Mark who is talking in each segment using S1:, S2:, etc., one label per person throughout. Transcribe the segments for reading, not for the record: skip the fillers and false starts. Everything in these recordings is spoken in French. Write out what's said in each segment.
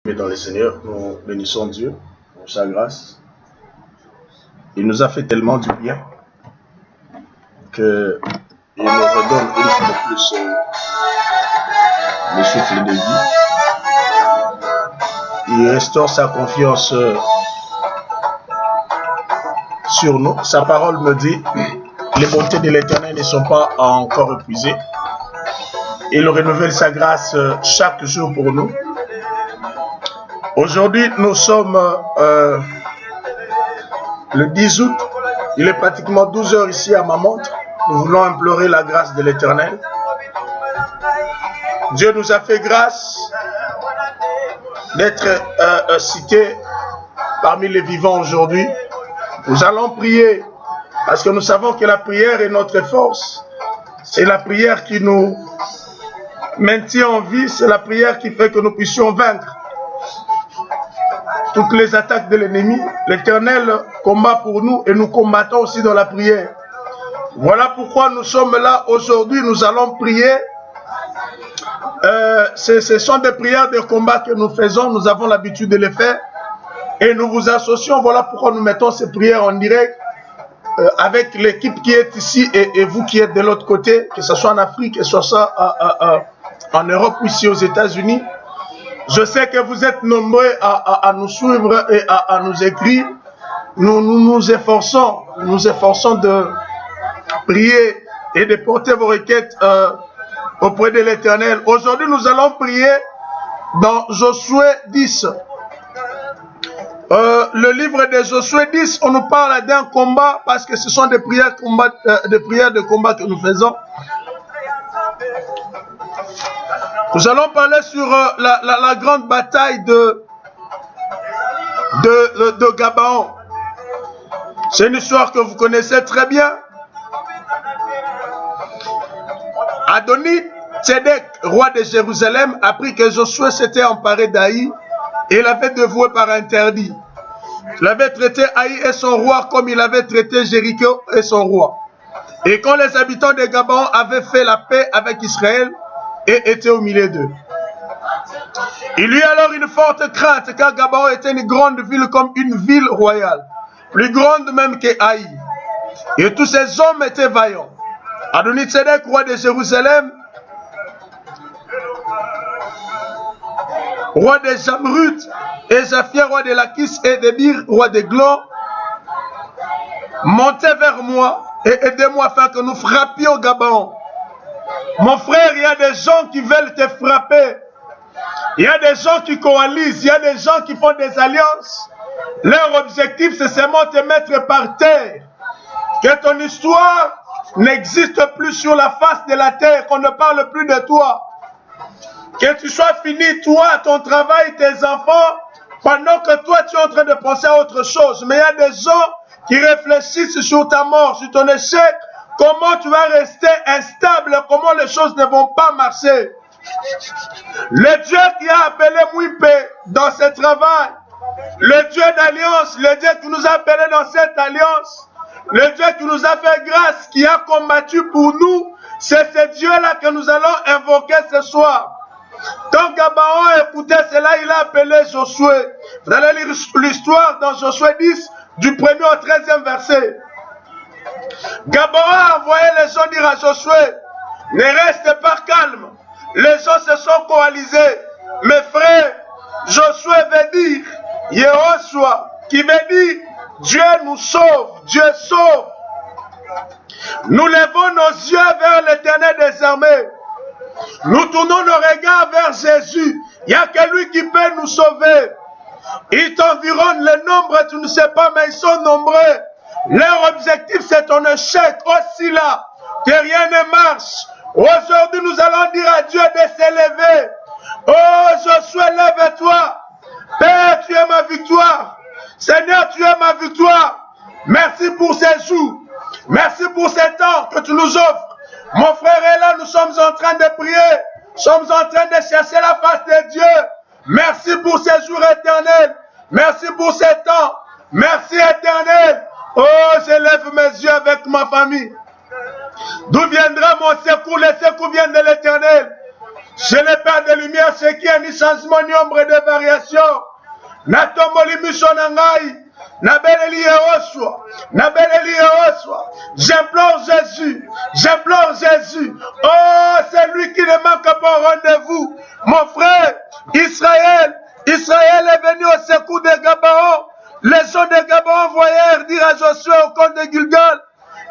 S1: Mais dans le Seigneur, nous bénissons Dieu pour sa grâce. Il nous a fait tellement du bien qu'il nous redonne une fois de plus le souffle de vie. Il restaure sa confiance sur nous. Sa parole me dit, les bontés de l'Éternel ne sont pas encore épuisées. Il renouvelle sa grâce chaque jour pour nous. Aujourd'hui, nous sommes le 10 août. Il est pratiquement 12 heures ici à ma montre. Nous voulons implorer la grâce de l'Éternel. Dieu nous a fait grâce d'être cités parmi les vivants aujourd'hui. Nous allons prier parce que nous savons que la prière est notre force. C'est la prière qui nous maintient en vie. C'est la prière qui fait que nous puissions vaincre toutes les attaques de l'ennemi. L'Éternel combat pour nous et nous combattons aussi dans la prière. Voilà pourquoi nous sommes là aujourd'hui. Nous allons prier. Ce sont des prières de combat que nous faisons. Nous avons l'habitude de les faire. Et nous vous associons. Voilà pourquoi nous mettons ces prières en direct avec l'équipe qui est ici et vous qui êtes de l'autre côté, que ce soit en Afrique, que ce soit en Europe ou ici aux États-Unis. Je sais que vous êtes nombreux à nous suivre et à nous écrire. Nous nous efforçons de prier et de porter vos requêtes auprès de l'Éternel. Aujourd'hui, nous allons prier dans Josué 10. Le livre de Josué 10, on nous parle d'un combat parce que ce sont des prières de combat que nous faisons. Nous allons parler sur la grande bataille de Gabaon. C'est une histoire que vous connaissez très bien. Adoni-Tsédek, roi de Jérusalem, apprit que Josué s'était emparé d'Aï et l'avait dévoué par interdit. Il avait traité Aï et son roi comme il avait traité Jéricho et son roi. Et quand les habitants de Gabaon avaient fait la paix avec Israël, et était au milieu d'eux. Il y eut alors une forte crainte car Gabaon était une grande ville comme une ville royale, plus grande même que Haï. Et tous ces hommes étaient vaillants. Adoni-Tsédek, roi de Jérusalem, roi de Jamrut, et Japhia, roi de Lakis, et Débir, roi de Glon, montez vers moi et aidez-moi afin que nous frappions Gabaon. Mon frère, il y a des gens qui veulent te frapper. Il y a des gens qui coalisent. Il y a des gens qui font des alliances. Leur objectif, c'est seulement te mettre par terre. Que ton histoire n'existe plus sur la face de la terre. Qu'on ne parle plus de toi. Que tu sois fini, toi, ton travail, tes enfants, pendant que toi, tu es en train de penser à autre chose. Mais il y a des gens qui réfléchissent sur ta mort, sur ton échec. Comment tu vas rester instable? Comment les choses ne vont pas marcher? Le Dieu qui a appelé Mouipé dans ce travail, le Dieu d'alliance, le Dieu qui nous a appelés dans cette alliance, le Dieu qui nous a fait grâce, qui a combattu pour nous, c'est ce Dieu-là que nous allons invoquer ce soir. Quand Gabaon écoutait cela, il a appelé Josué. Vous allez lire l'histoire dans Josué 10, du 1er au 13e verset. Gabaon a envoyé les gens dire à Josué, ne reste pas calme. Les gens se sont coalisés. Mes frères, Josué veut dire Yehoshua, qui veut dire Dieu nous sauve, Dieu sauve. Nous levons nos yeux vers l'Éternel des armées. Nous tournons nos regards vers Jésus. Il n'y a que lui qui peut nous sauver. Ils t'environnent, le nombre tu ne sais pas, mais ils sont nombreux. Leur objectif, c'est ton échec aussi là, que rien ne marche. Aujourd'hui, nous allons dire à Dieu de s'élever. Oh, Josué, lève-toi. Père, tu es ma victoire. Seigneur, tu es ma victoire. Merci pour ces jours. Merci pour ces temps que tu nous offres. Mon frère est là, nous sommes en train de prier. Nous sommes en train de chercher la face de Dieu. Merci pour ces jours éternels. Merci pour ces temps. Merci éternel. Oh, j'élève mes yeux avec ma famille. D'où viendra mon secours? Le secours vient de l'Éternel. Je le Père de lumière, ce qui est ni changement ni ombre de variation. Natomboli misonangai. Nabeleli Oswa. Nabeleli Oswa. J'implore Jésus. J'implore Jésus. Oh, c'est lui qui ne manque pas au rendez-vous. Mon frère, Israël est venu au secours de Gabaon. Les gens de Gabaon envoyèrent dire à Josué au camp de Gilgal,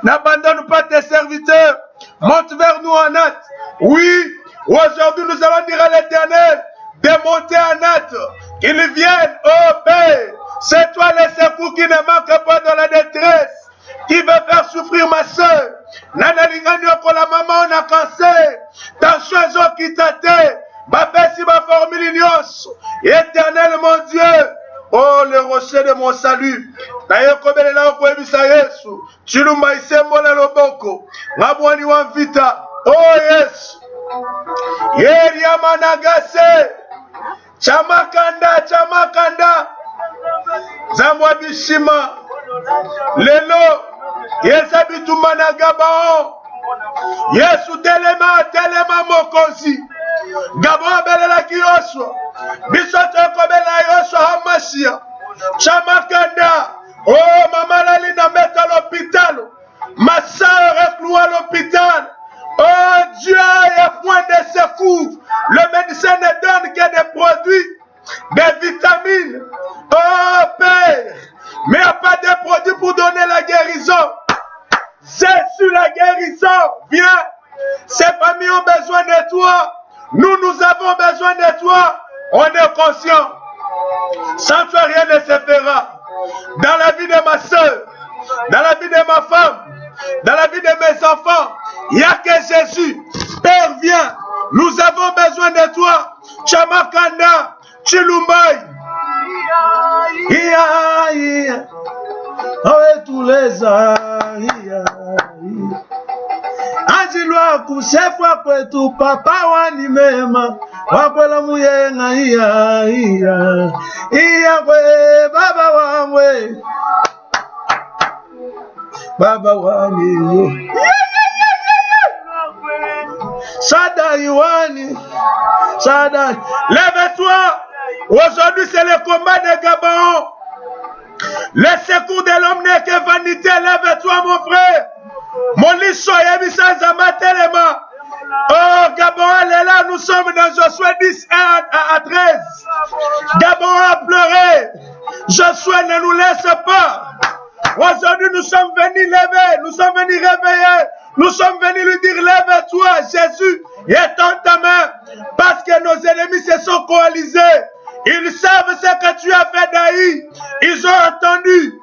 S1: n'abandonne pas tes serviteurs, monte vers nous en hâte. Oui, aujourd'hui nous allons dire à l'Éternel de monter en hâte, qu'ils viennent, oh Père. C'est toi le secours qui ne manque pas dans la détresse, qui veut faire souffrir ma soeur. Nana lingani okola maman on a cancer, tension zo qui t'attend, ma pesi ma formule nyos, Éternel mon Dieu. Oh, le rocher de mon salut. Nayekobele na okwebisa Yesu. Chilumba isembola loboko. Ngabwani wa vita. Oh yes. Yeri amanagase. Chamakanda. Zamwa bishima. Lelo. Yesa bitumana Gabao. Yesu telema mokozi. Gabao belela kiyoswa. Bisoto kobela Yoswa Hamashia. Chamakanda. Oh, maman Lalina met à l'hôpital. Ma soeur est clouée à l'hôpital. Oh, Dieu est point de secours. Le médecin ne donne que des produits, des vitamines. Oh, Père. Mais il n'y a pas de produits pour donner la guérison. Jésus, la guérison. Viens. Ces familles ont besoin de toi. Nous avons besoin de toi. On est conscient. Sans toi, rien ne se fera. Dans la vie de ma soeur, dans la vie de ma femme, dans la vie de mes enfants, il n'y a que Jésus. Père, viens. Nous avons besoin de toi. Chamakanda, Chilumbai.
S2: Avec tous les ans. Anjilwa kushefwa kwetu papa wani mema wakwela muyenga iya kwe baba wani Sadai wani Sadai.
S1: Lève-toi. Aujourd'hui c'est le combat de Gabaon. Le secours de l'homme n'est que vanité. Lève-toi mon frère. Mon lit soya bisa zamatelema. Oh, Gabon est là, nous sommes dans Josué 10 à 13. Gabon a pleuré. Josué ne nous laisse pas. Aujourd'hui, nous sommes venus lever, nous sommes venus réveiller. Nous sommes venus lui dire, lève-toi, Jésus étends ta main. Parce que nos ennemis se sont coalisés. Ils savent ce que tu as fait d'Aïe. Ils ont entendu.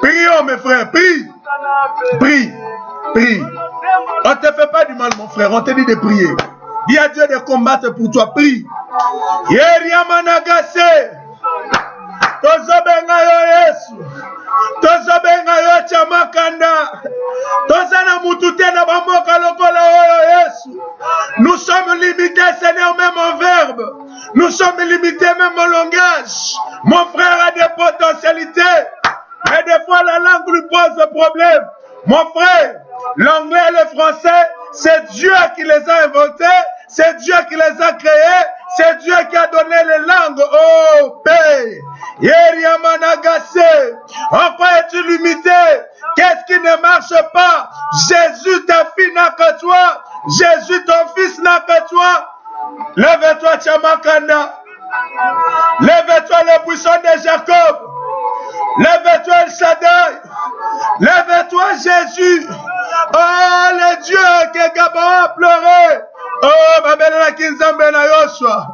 S1: Prions, mes frères, prie. Prie. Prie. On ne te fait pas du mal, mon frère. On te dit de prier. Dis à Dieu de combattre pour toi. Prie. Yeriamanagase. Tozobenga yo Yesu. Tozobenga yo Chamakanda. Tozana mutute na bamoka lokola yo Yesu. Nous sommes limités, Seigneur, même en verbe. Nous sommes limités même en langage. Mon frère a des potentialités. Mais des fois, la langue lui pose problème. Mon frère, l'anglais et le français, c'est Dieu qui les a inventés, c'est Dieu qui les a créés, c'est Dieu qui a donné les langues. Oh, Père, Yeriamanagase, en quoi es-tu limité? Qu'est-ce qui ne marche pas? Jésus, ta fille n'a que toi. Jésus, ton fils n'a que toi. Lève-toi, Chamakanda. Lève-toi, le buisson de Jacob. Lève-toi, El Shaddai. Lève-toi, Jésus. Oh, le Dieu que Gabon a pleuré. Oh, Babela Kinzambe na Yoshua.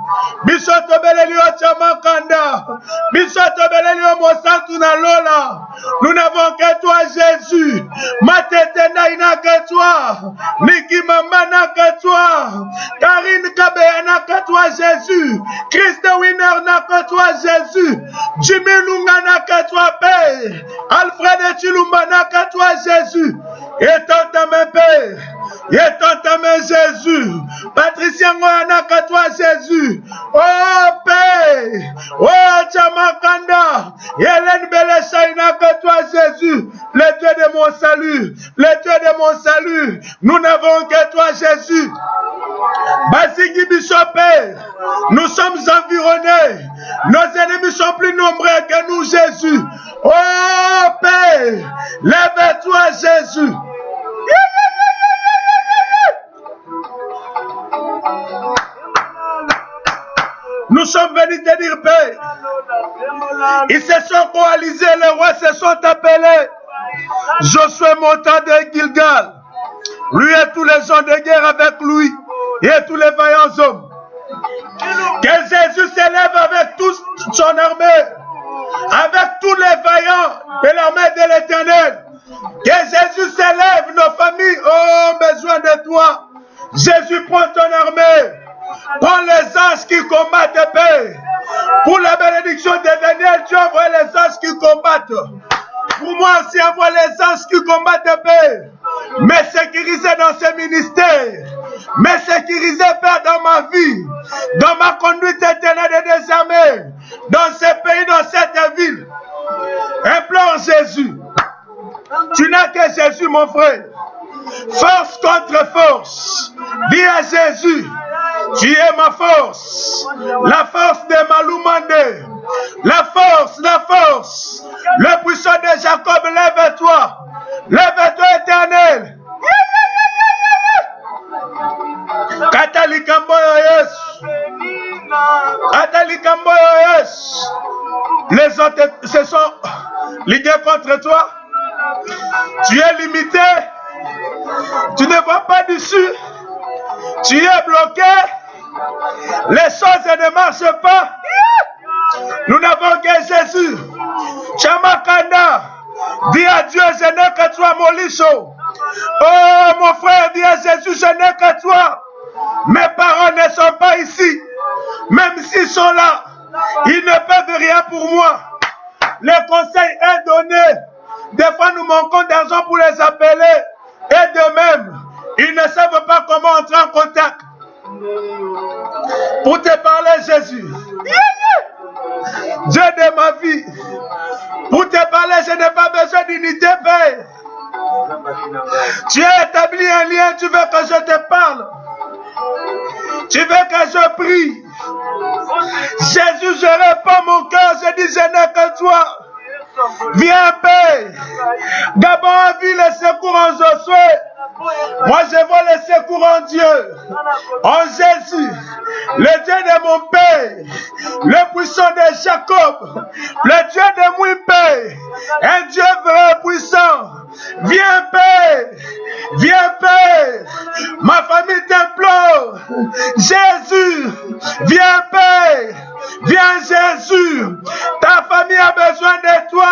S1: Bishoto Belelio Chamakanda. Bishoto Belelio Mosantu na Lola. Nous n'avons que toi, Jésus. Matete n'a que toi. Niki Mama n'a que toi. Karine Kabea n'a que toi, Jésus. Christ Winner n'a que toi, Jésus. Jimmy Lunga n'a que toi, Père. Alfred Chilumba n'a que toi, Jésus. Étends ta main, Père. Étends ta main, Jésus. Patricia Ngoya n'a que toi, Jésus. Oh, Père. Oh, Chamakanda. Hélène Beleshaï n'a que toi, Jésus. Le Dieu de mon salut. Le Dieu de mon salut. Nous n'avons que toi, Jésus. Basiki Bishop, nous sommes environnés. Nos ennemis sont plus nombreux que nous, Jésus. Oh Père, lève-toi, Jésus. Nous sommes venus te dire, Père. Ils se sont coalisés, les rois se sont appelés. Josué monta de Gilgal. Lui et tous les gens de guerre avec lui. Et tous les vaillants hommes. Que Jésus s'élève avec toute son armée. Avec tous les vaillants de l'armée de l'Éternel. Que Jésus s'élève, nos familles ont besoin de toi. Jésus, prends ton armée. Prends les anges qui combattent, Père. Pour la bénédiction de Daniel, tu envoies les anges qui combattent. Pour moi aussi, envoie les anges qui combattent, Père. Mais sécuriser dans ce ministère. Mais sécuriser, Père, dans ma vie. Dans ma conduite éternelle et des armées. Dans ce pays, dans cette ville. Implore Jésus. Tu n'as que Jésus, mon frère. Force contre force. Dis à Jésus. Tu es ma force. La force de Maloumande. La force, la force. Le puissant de Jacob, lève-toi. Lève-toi, Éternel. Katalikamboyo Yesu. Katalikamboyo Yesu. Les autres se sont ligués contre toi. Tu es limité. Tu ne vois pas d'issue. Tu es bloqué. Les choses ne marchent pas. Nous n'avons que Jésus. Chamakanda. Dis à Dieu, je n'ai que toi, Molicho. Oh, mon frère, dis à Jésus, je n'ai que toi. Mes parents ne sont pas ici. Même s'ils sont là, ils ne peuvent rien pour moi. Le conseil est donné. Des fois, nous manquons d'argent pour les appeler. Et de même, ils ne savent pas comment entrer en contact. Pour te parler, Jésus. Dieu de ma vie. Pour te parler, je n'ai pas besoin d'unité, Père. Tu as établi un lien, tu veux que je te parle. Tu veux que je prie. Jésus, je réponds mon cœur, je dis, je n'ai que toi. Viens, Père. Gabon a vu les secours en Josué. Moi, je vois les secours en Dieu. En Jésus. Le Dieu de mon Père. Le puissant de Jacob. Le Dieu de mon Père. Un Dieu vrai puissant. Viens, Père. Viens, Père. Ma famille t'implore. Jésus. Viens, Père. Viens, Jésus. Ta famille a besoin de toi.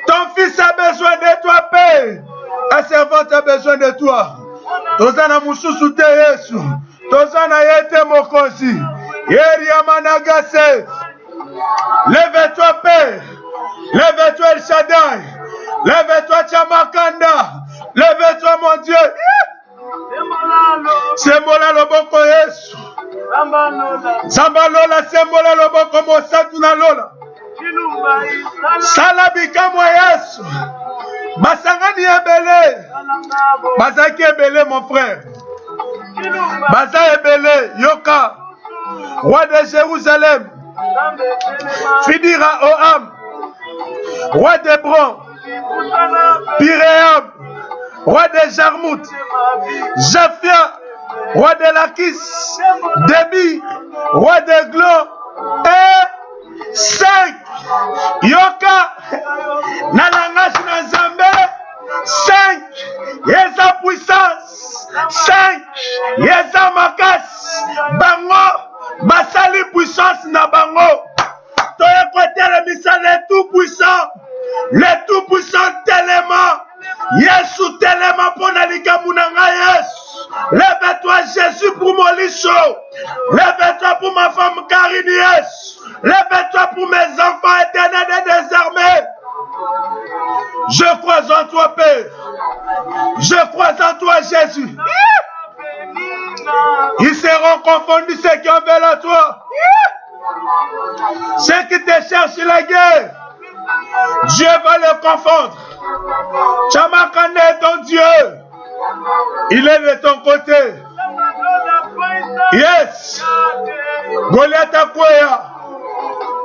S1: Ton fils a besoin de toi, Père. La servante a besoin de toi. Tozana mususu te Yesu. Tozana yete mokosi. Yeri amanagase. Lève-toi, Père. Lève-toi, El Shaddai. Lève-toi, Chamakanda. Lève-toi, mon Dieu. Sembola loboko Yesu. Zambalola sembola loboko mosatu na lola. Salabika mo Yesu. Basangani ebele. Bazaki ebele, mon frère. Baza ebele, Yoka. Roi de Jérusalem. Fidira Oham. Roi d'Hébron. Pyréam. Roi de Jarmout. Japhia. Roi de Lakis. Déby. Roi de Glo. Et 5. Yoka. Nalangash Nazambe. 5. Yeza puissance. 5. Yeza makas. Bango. Basali puissance na bango. Toye kote le misa le tout puissant. Le tout puissant tellement. Yesu tellement pour nalika munanga Yesu. Lève-toi Jésus pour Molicho. Lève-toi pour ma femme Karine Yesu. Lève-toi pour mes enfants éternels et désarmés. Je crois en toi, Père. Je crois en toi, Jésus. Ils seront confondus ceux qui en veulent à toi. Ceux qui te cherchent la guerre, Dieu va les confondre. Chamakane est ton Dieu. Il est de ton côté. Yes. Goliath Akwea.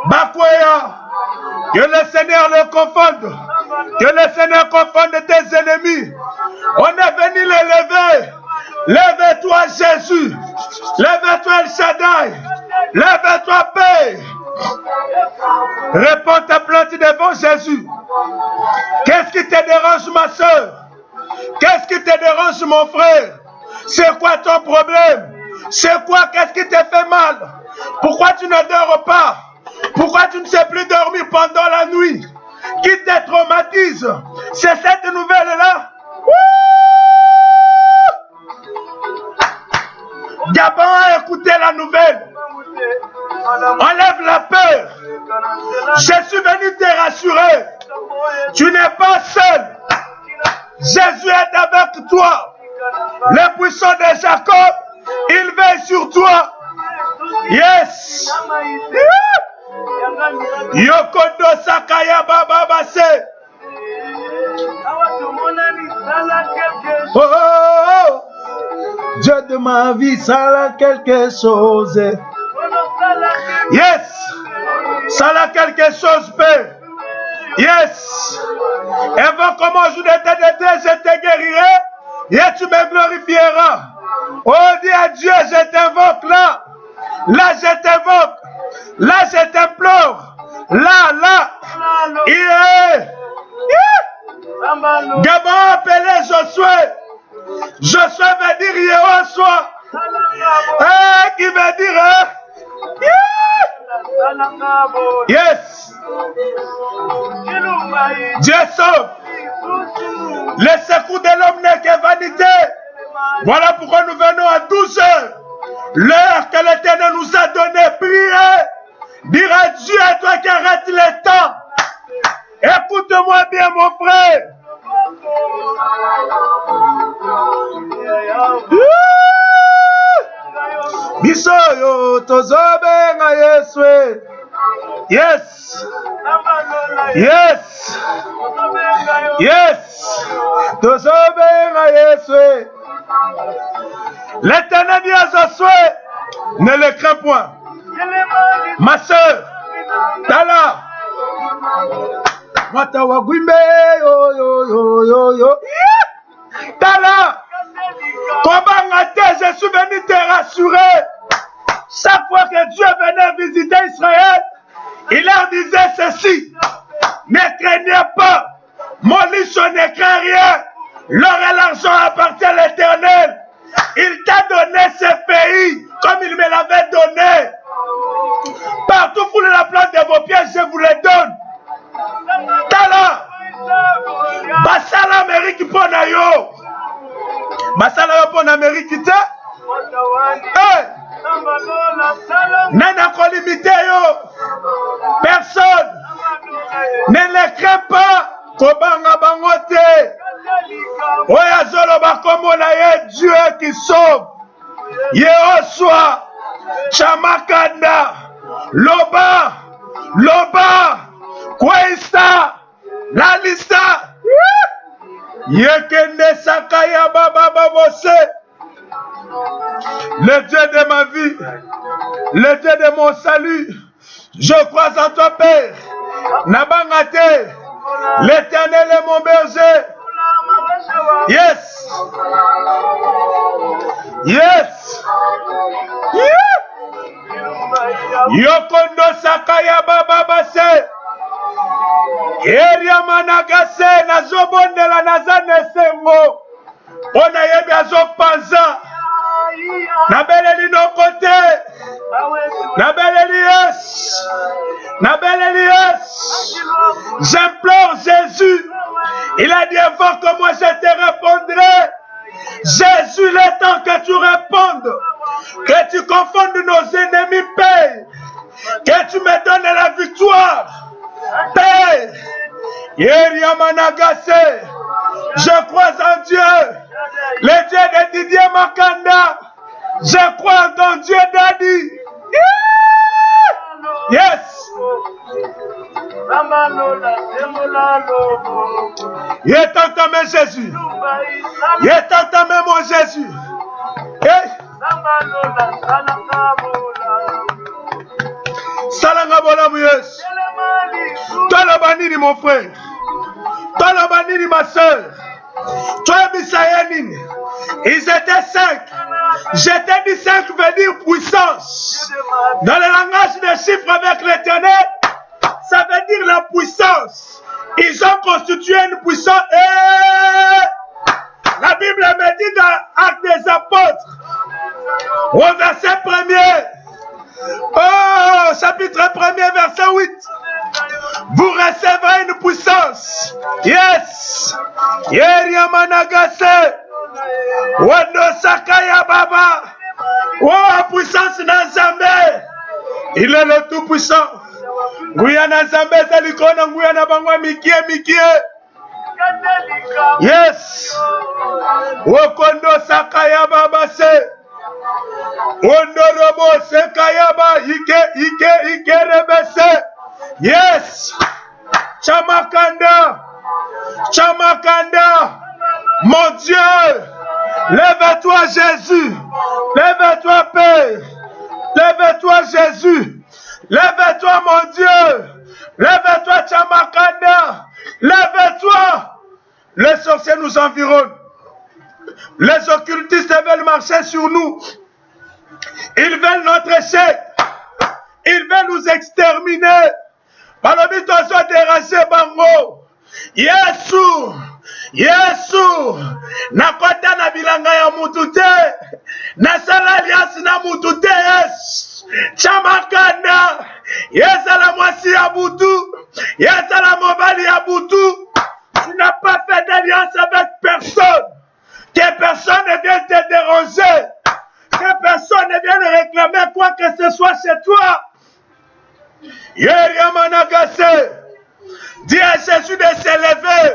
S1: Bakwea. Que le Seigneur le confonde. Que le Seigneur confonde tes ennemis. On est venu les lever. Lève-toi Jésus. Lève-toi El Shaddai. Lève-toi Père. Réponds ta plainte devant Jésus. Qu'est-ce qui te dérange ma soeur? Qu'est-ce qui te dérange mon frère? C'est quoi ton problème? C'est quoi? Qu'est-ce qui te fait mal? Pourquoi tu ne dors pas? Pourquoi tu ne sais plus dormir pendant la nuit? Qui te traumatise? C'est cette nouvelle-là. Gabon a écouté la nouvelle. Enlève la peur. Je suis venu te rassurer. Tu n'es pas seul. Jésus est avec toi. Le puissant de Jacob, il veille sur toi. Yes. Yokodo Sakaya Baba Basse.
S2: Oh, Dieu de ma vie, ça a quelque chose.
S1: Yes. Ça a quelque chose, Père. Yes. Et va comment je te guérirai et tu me glorifieras. Oh, dis à Dieu, je t'invoque là. Là, je t'invoque. Là, je t'implore. Là. Il est. Gabon a appelé Josué. Josué veut dire Yehoshua. Qui veut dire yes. Dieu sauve. Le secours de l'homme n'est que vanité. Voilà pourquoi nous venons à 12 heures. L'heure que l'Éternel nous a donné. Priez. Dire à Dieu, à toi qui arrête le temps. Écoute-moi bien, mon frère.
S2: Bisoyo tozobe nga Yesu.
S1: Yes. Yes. Yes.
S2: Tozobe nga Yesu.
S1: L'Éternel dit à Josué, ne le crains point. Ma soeur, Tala.
S2: Mata wagwimbe yo.
S1: Tala. Je suis venu te rassurer. Chaque fois que Dieu venait visiter Israël, il leur disait ceci. Ne craignez pas. Mon lit, je ne crains rien. L'or et l'argent appartient à l'Éternel. Il t'a donné ce pays comme il me l'avait donné. Partout où la plante de vos pieds, je vous les donne. Tala. Basala Amérique pour Nayo. Basala pour Amérique. Nana ko limité yo. Personne. Ne le crains pas. Kobanga bangote. Oya zolo bakomona ye Dieu qui sauve. Yehoshua. Chamakanda. Loba. Kwaista. Lalista. Yekende Sakaya Baba Babose. Le Dieu de ma vie, le Dieu de mon salut, je crois en toi, Père. Nabangate, l'Éternel est mon berger. Yes. Yokondo Sakaya Baba Basse. Eria Managase, Nazobondela Nazane Sengo. On a yebi azopanza. Nabeleli no côté. Nabeleli yes. J'implore Jésus. Il a dit invoque-moi, je te répondrai. Jésus, il est temps que tu répondes. Que tu confondes nos ennemis, Père. Que tu me donnes la victoire. Père. Yeria Managase. Je crois en Dieu. Le Dieu de Didier Makanda. Je crois en ton Dieu, Daddy. Yes. Il est temps ta main, Jésus. Il est temps ta main, mon Jésus. Hey. Salanga bola yes. Toi la banini mon frère. Toi la banini ma soeur. Toi Misayanine. Ils étaient 5. J'étais dit 5 veut dire puissance. Dans le langage des chiffres avec l'Éternel, ça veut dire la puissance. Ils ont constitué une puissance. Et la Bible me dit dans Actes des Apôtres, au verset 1er, chapitre 1er, verset 8, vous recevrez une puissance. Yes. Yeriamanagase. Wando Sakaya Baba. Oh, puissance Nazambe. Il est le tout puissant. Guyana Zambe Zalikona Guyana Bangwa Mikie. Yes. Wokondo Sakaya Baba se. Wondorobo Sekayaba Ike Rebese. Yes. Chamakanda. Mon Dieu. Lève-toi Jésus. Lève-toi Père. Lève-toi Jésus. Lève-toi mon Dieu. Lève-toi Chamakanda. Lève-toi. Les sorciers nous environnent. Les occultistes veulent marcher sur nous. Ils veulent notre échec. Ils veulent nous exterminer. Balobi tozo déranger bango. Yesu. Nakota na bilanga ya mutu te. Nasala aliasi na mutu te. Yes. Chamakanda. Yesala mwasi ya butu. Yesala mobali ya butu. Tu n'as pas fait d'alliance avec personne. Que personne ne vienne te déranger. Que personne ne vienne réclamer quoi que ce soit chez toi. Yeriamanagase. Dis à Jésus de s'élever.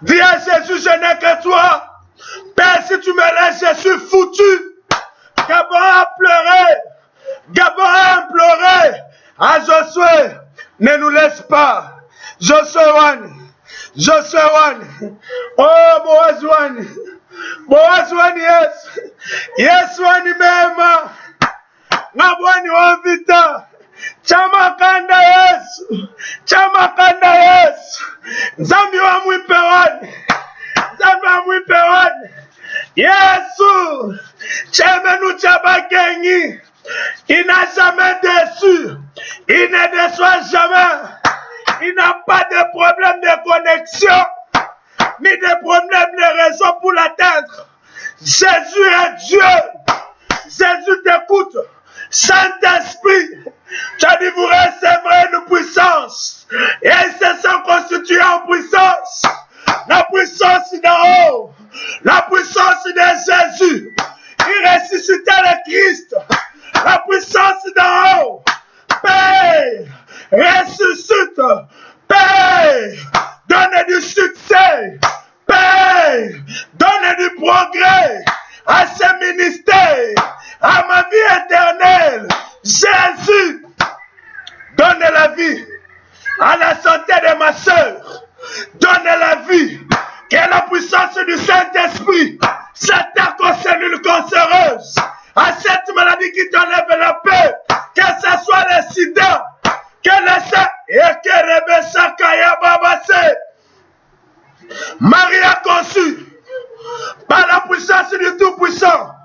S1: Dis à Jésus, je n'ai que toi. Père, si tu me laisses, je suis foutu. Gabon a pleuré. Gabon a imploré. À Josué, ne nous laisse pas. Josué One. Oh, Boaz One, yes. Yes, One mema. Ngabwani wavita. Chamakanda yes. Zambi wa mwipe one. Yesu. Chemenu chabakengi. Il n'a jamais déçu. Il ne déçoit jamais. Il n'a pas de problème de connexion, ni de problème de raison pour l'atteindre. Jésus est Dieu. Jésus t'écoute. Saint-Esprit, tu as dit vous recevrez une puissance. Et ils se sont constitués en puissance. La puissance d'en haut. La puissance de Jésus. Il ressuscitait le Christ. La puissance d'en haut. Père, ressuscite. Père, donne du succès. Père, donne du progrès à ce ministère, à ma vie éternelle. Jésus, donne la vie à la santé de ma soeur. Donne la vie. Que la puissance du Saint-Esprit s'attaque aux cellules cancéreuses, à cette maladie qui t'enlève la paix, que ce soit le sida, que le sang, et que Rebessa Kaya Babase, Marie a conçu par la puissance du Tout-Puissant.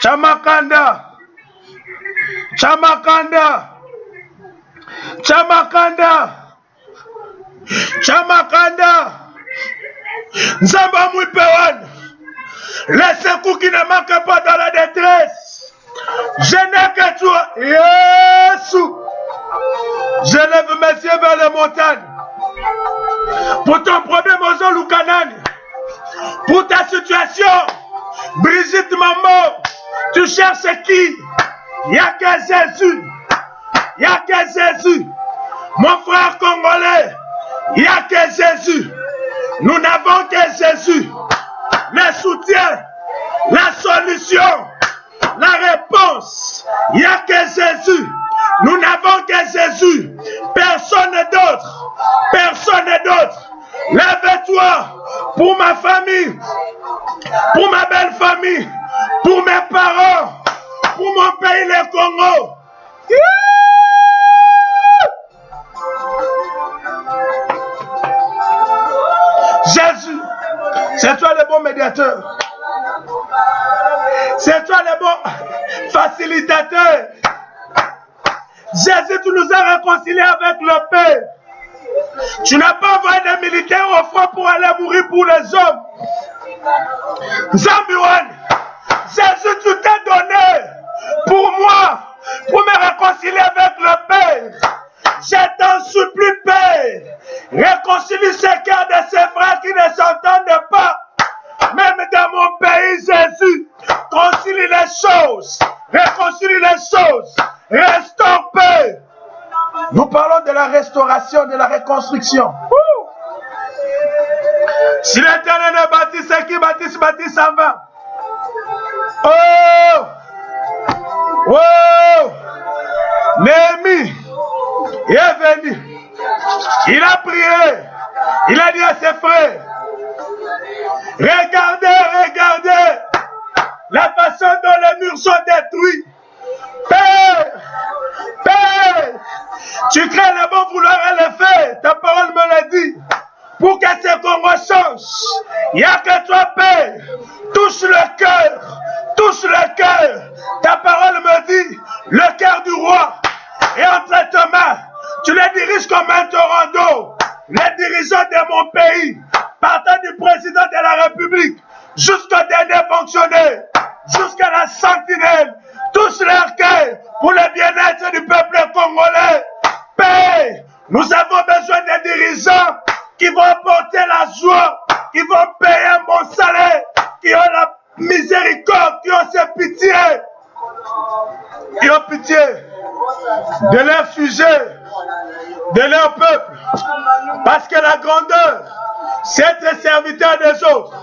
S1: Chamakanda. Nzamba Mouipewan. Les secours qui ne manquent pas dans la détresse. Je n'ai que toi. Yesu. Je lève mes yeux vers les montagnes. Pour ton problème aux Olukanani. Pour ta situation. Brigitte Maman. Tu cherches qui? Il n'y a que Jésus. Il n'y a que Jésus. Mon frère congolais. Il n'y a que Jésus. Nous n'avons que Jésus. Le soutien, la solution, la réponse. Il n'y a que Jésus. Nous n'avons que Jésus. Personne d'autre. Personne d'autre. Lève-toi pour ma famille. pour ma belle famille, pour mes parents, pour mon pays, le Congo. Jésus, c'est toi le bon médiateur. C'est toi le bon facilitateur. Jésus, tu nous as réconciliés avec le Père. Tu n'as pas envoyé des militaires au front pour aller mourir pour les hommes. Zambiwan, Jésus, tu t'es donné pour moi, pour me réconcilier avec le Père. Je t'en supplie, Père, réconcilie ces cœurs de ces frères qui ne s'entendent pas. Même dans mon pays, Jésus, concilie les choses, réconcilie les choses, restaure paix. Nous parlons de la restauration, de la reconstruction. Si l'Éternel ne bâtit, ceux qui bâtissent en vain. Oh! Oh! Néhémie est venu. Il a prié. Il a dit à ses frères, regardez la façon dont les murs sont détruits. Père, tu crées le bon vouloir et le faire. Ta parole me l'a dit. Pour que ce Congo change, il n'y a que toi, Père. Touche le cœur. Ta parole me dit, le cœur du roi est entre tes mains. Tu les diriges comme un torrent. Les dirigeants de mon pays, partant du président de la République, jusqu'au dernier fonctionnaire, jusqu'à la sentinelle, touche leur cœur pour le bien-être du peuple congolais. Père, nous avons besoin des dirigeants qui vont apporter la joie, qui vont payer un bon salaire, qui ont la miséricorde, qui ont cette pitié, qui ont pitié de leur sujet, de leur peuple. Parce que la grandeur, c'est être serviteur des autres.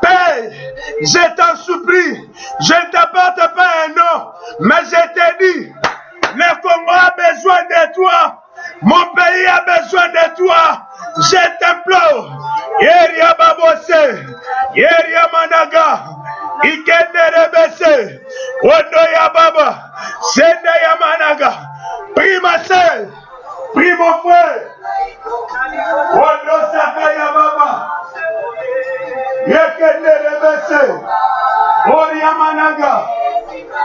S1: Père, je t'en supplie, je ne t'apporte pas un nom, mais je t'ai dit, le Congo a besoin de toi, mon pays a besoin de toi. Je t'implore, Yeria Babose, Yeria Managa, Ikende Rebese, Odoya Baba, Senda Yamanaga, prie ma sœur, prie mon frère, Odo Sakaya Baba, Yekende Rebese, Oria Managa,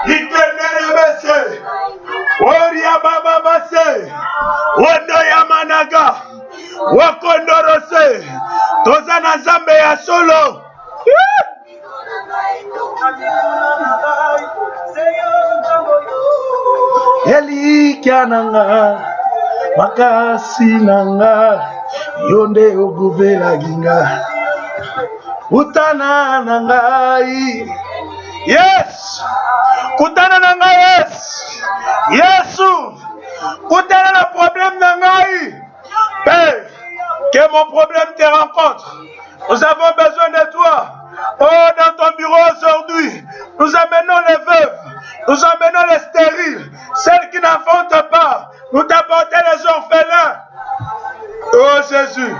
S1: Ikende Rebese, Oria Baba Base, Odoya Managa. Wakondorose Tozana Zambe ya solo.
S2: Eli kiananga makasi nanga yonde oguvela ginga utana nangai.
S1: Yes, kutana nangai. Yes, Yesu, kutana na problème nangai. Père, que mon problème te rencontre. Nous avons besoin de toi. Oh, dans ton bureau aujourd'hui, nous amenons les veuves, nous amenons les stériles, celles qui n'enfantent pas. Nous t'apportons les orphelins. Oh Jésus,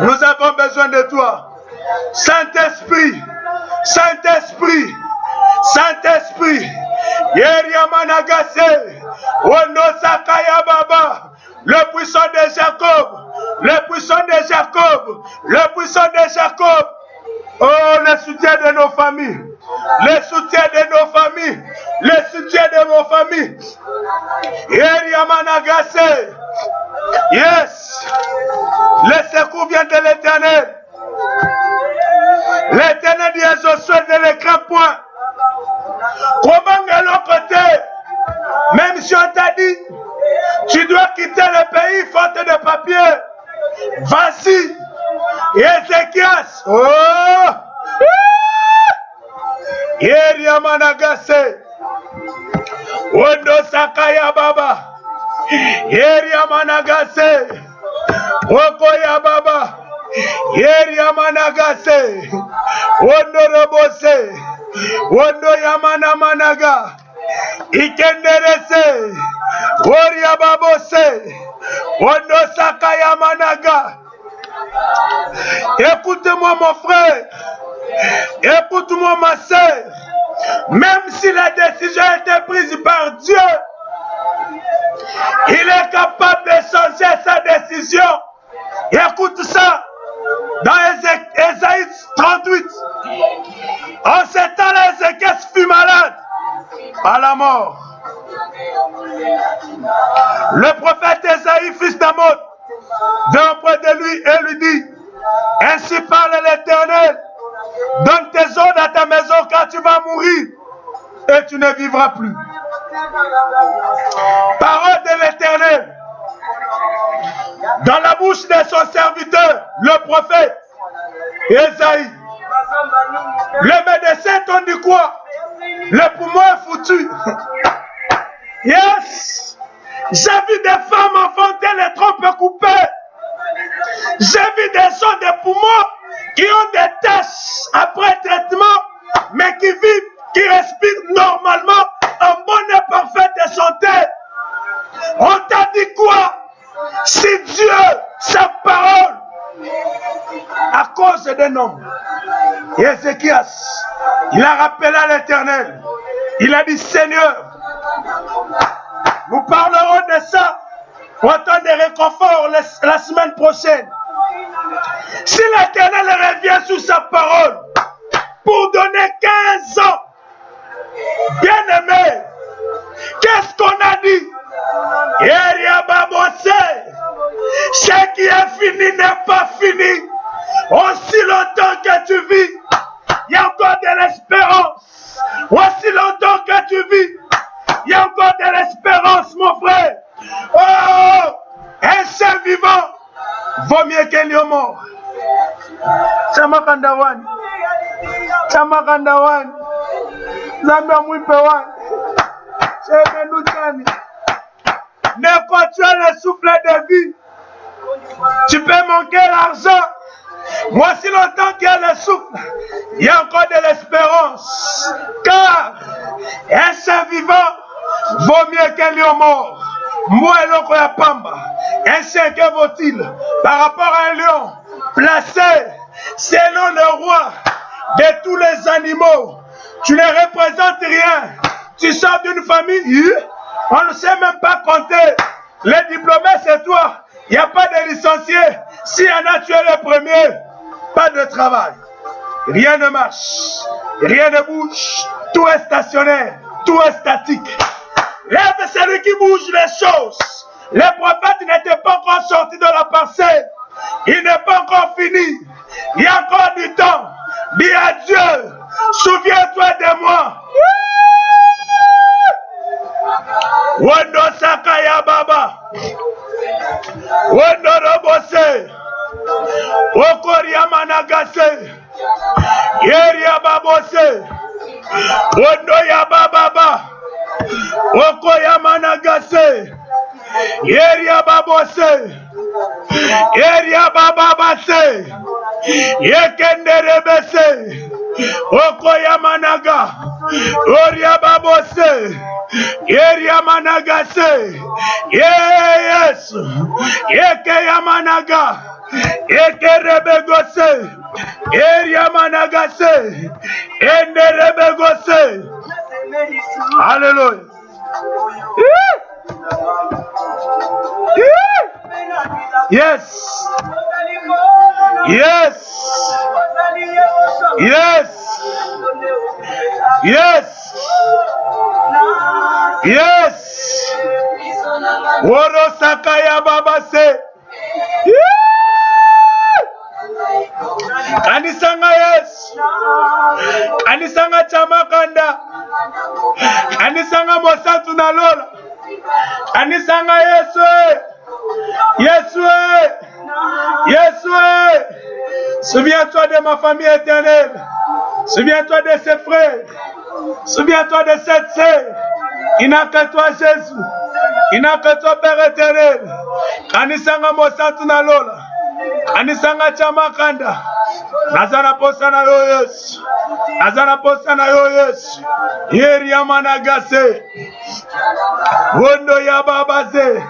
S1: nous avons besoin de toi. Saint-Esprit, Saint-Esprit, Saint-Esprit. Yeriamanagase, Ondo Sakaya Baba. Le puissant de Jacob, le puissant de Jacob, le puissant de Jacob. Oh, le soutien de nos familles, le soutien de nos familles, le soutien de nos familles. Yeriamanagase. Yes, le secours vient de l'Éternel. L'Éternel dit à Josué de l'écran point. Comment de l'autre côté, même si on t'a dit, tu dois quitter le pays faute de papier. Vas-y. Ézéchias. Oh. Yeria Managase. Ondo Sakaya Baba. Yeria Managase. Okoya Baba. Yeria Managase. Ondo Robose. Ondo Yamana Managa. Ikenderese. Oria Babose. Ondo Sakaya Managa. Écoute-moi mon frère. Écoute-moi ma sœur. Même si la décision a été prise par Dieu, il est capable de changer sa décision. Écoute ça. Dans Ésaïe 38. En ce temps-là, Ézéchias fut malade à la mort. Le prophète Ésaïe, fils d'Amoz, vint auprès de lui et lui dit: ainsi parle l'Éternel, donne tes ordres à ta maison car tu vas mourir et tu ne vivras plus. Parole de l'Éternel dans la bouche de son serviteur, le prophète Ésaïe. Le médecin t'ont dit quoi? Le poumon est foutu. Yes! J'ai vu des femmes enfanter les trompes coupées. J'ai vu des gens des poumons qui ont des taches après traitement, mais qui vivent, qui respirent normalement en bonne et parfaite santé. On t'a dit quoi? Si Dieu, sa parole, à cause d'un homme, Ézéchias, il a rappelé à l'Éternel. Il a dit: Seigneur, nous parlerons de ça au temps des réconforts la semaine prochaine. Si l'Éternel revient sur sa parole pour donner 15 ans, bien aimé, qu'est-ce qu'on a dit? Ce qui est fini n'est pas fini. Aussi longtemps que tu vis, il y a encore de l'espérance. Aussi longtemps que tu vis, il y a encore de l'espérance, mon frère. Oh, un seul vivant vaut mieux qu'un lion mort. Chamakandawan, Chamakandawan, Zambia Mwipewan, Chemenutani. Mais quand tu as le souffle de vie, tu peux manquer l'argent. Moi, si longtemps qu'il y a le souffle, il y a encore de l'espérance. Car un saint vivant vaut mieux qu'un lion mort. Moi et l'autre ya pamba. Un chien, que vaut-il par rapport à un lion placé selon le roi de tous les animaux? Tu ne représentes rien. Tu sors d'une famille, on ne sait même pas compter. Les diplômés, c'est toi. Il n'y a pas de licencié. S'il y en a, tu es le premier. Pas de travail. Rien ne marche. Rien ne bouge. Tout est stationnaire. Tout est statique. Lève celui qui bouge les choses. Les prophètes n'étaient pas encore sortis de la parcelle. Il n'est pas encore fini. Il y a encore du temps. Dis à Dieu, souviens-toi de moi. Wendo Sakaya Baba. Wendo Robose. Okoria Managase. Yeria Babose. Wendo Yababa. Okoya Managase. Yeria Babose. Yeria Bababase. Yekenderebese. Okoya Managa. Oria Babose. Yeria Managase. Yes. Yekeya Managa. Yekerebegose. Yeria Managase. Enderebegose. Alléluia. Yes. Yes. Yes. Yes. Yes. Woro Sakaya Baba se. Anisanga yes. Anisanga Chamakanda. Anisanga Mosantu na Lola. Anisanga Yesu. Yesu. Yesu. Souviens-toi de ma famille éternelle. Souviens-toi de ses frères. Souviens-toi de cette sœur. Il n'a que toi, Jésus. Il n'a que toi, Père éternel. Anisanga Mosantu na Lola. Anisanga Chamakanda. Nazana posana yo Yesu. Nazana posana yo Yesu. Yeri Yamanagase. Wondo Yababaze.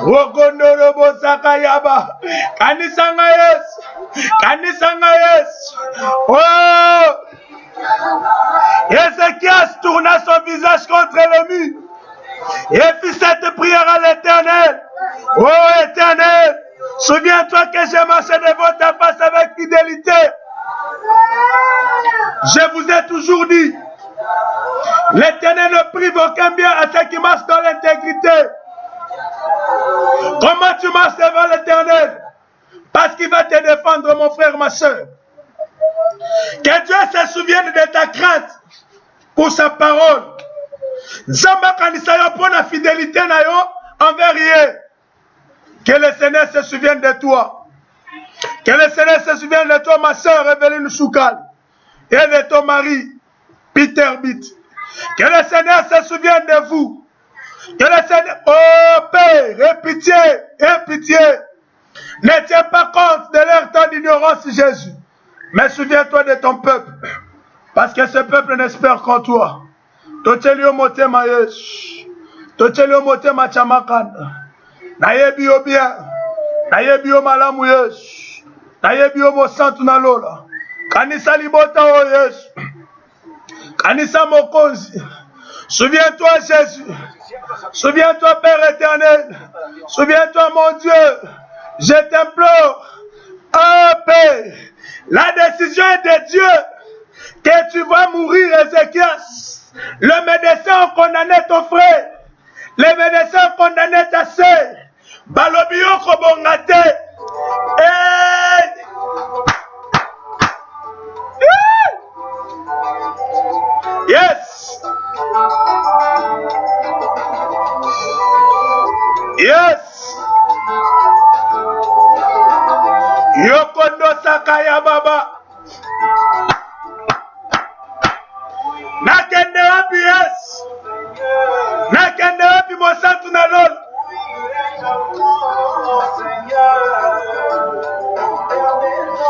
S1: Wogondo Robo Sakayaba. Anisanga Yesu. Kanisanga Yesu. Oh! Ézéchias tourna son visage contre le mur et fit cette prière à l'Éternel. Oh Éternel, souviens-toi que j'ai marché devant ta face avec fidélité. Je vous ai toujours dit, l'Éternel ne prive aucun bien à ceux qui marchent dans l'intégrité. Comment tu marches devant l'Éternel? Parce qu'il va te défendre, mon frère, ma soeur. Que Dieu se souvienne de ta crainte pour sa parole. Zamba kanisa yo pour la fidélité na yo envers rien. Que le Seigneur se souvienne de toi. Que le Seigneur se souvienne de toi, ma soeur Evelyne Choukal. Et de ton mari, Peter Bitt. Que le Seigneur se souvienne de vous. Que le Seigneur, oh Père, aie pitié. Ne tiens pas compte de leur temps d'ignorance, Jésus. Mais souviens-toi de ton peuple. Parce que ce peuple n'espère qu'en toi. Tocheli o motema Yesu. Tocheli o motema chamakanda. Nayebi o bien. Nayebi o malamu Yesu. Nayebi o mosantu na lola. Kanisa libota o Yesu. Kanisa mokonzi. Souviens-toi Jésus. Souviens-toi Père éternel. Souviens-toi mon Dieu. Je t'implore. Oh Père. La décision est de Dieu. Que tu vas mourir, Ézéchias. Le médecin a condamné ton frère. Le médecin a condamné ta sœur. Balobio Kobongate. Yes. Yes. Yokondo Sakaya Baba. Nakende wapi Yesu? Nakende wapi mosantu na lolo?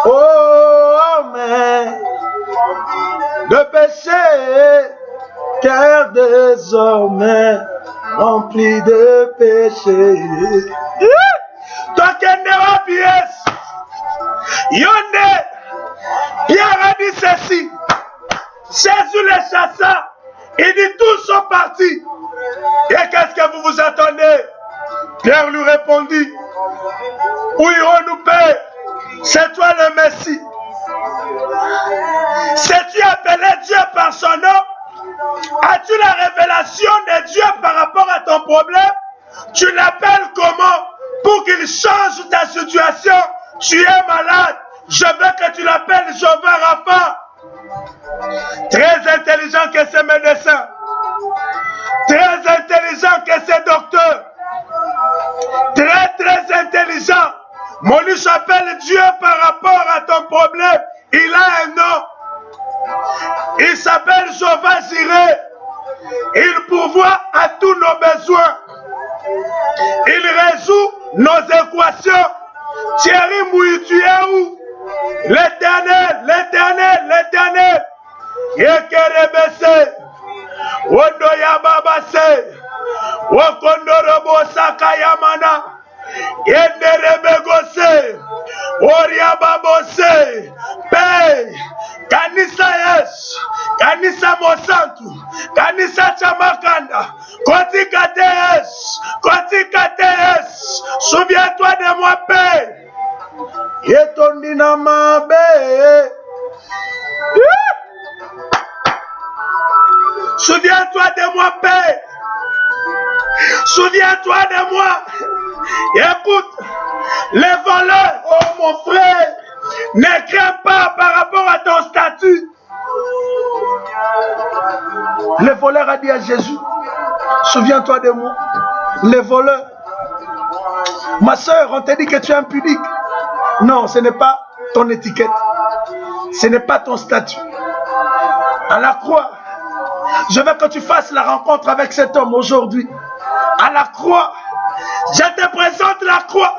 S2: Oh, mais de péché, car désormais rempli de péché.
S1: Tokende wapi Yesu? Yonde, Pierre a dit ceci. Jésus les chassa. Il dit tous sont partis. Et qu'est-ce que vous vous attendez? Pierre lui répondit. Où irons-nous, Père? C'est toi le Messie. Sais-tu appeler Dieu par son nom? As-tu la révélation de Dieu par rapport à ton problème? Tu l'appelles comment? Pour qu'il change ta situation. Tu es malade. Je veux que tu l'appelles Jéhovah Rapha. Très intelligent que ces médecins. Très intelligent que ces docteurs. Très intelligent. Moïse appelle Dieu par rapport à ton problème. Il a un nom. Il s'appelle Jéhovah Jireh. Il pourvoit à tous nos besoins. Il résout nos équations. Thierry Mouy, tu es où? L'Éternel, l'Éternel, l'Éternel. Yekerebese. Wodoya babase. Wokondorobo sakayamana. Yenderebegose. Oriababose. Pay. Kanisa yes. Kanisa mosantu. Kanisa chamakanda. Kotikate yes. Kotikate yes. Souviens-toi de moi, Père.
S2: Yetondina mabe.
S1: Souviens-toi de moi, Père. Souviens-toi de moi. Écoute, les voleurs, oh mon frère, ne crains pas par rapport à ton statut.
S2: Le voleur a dit à Jésus, souviens-toi de moi. Les voleurs. Ma soeur, on t'a dit que tu es impudique. Non, ce n'est pas ton étiquette. Ce n'est pas ton statut. À la croix, je veux que tu fasses la rencontre avec cet homme aujourd'hui. À la croix, je te présente la croix.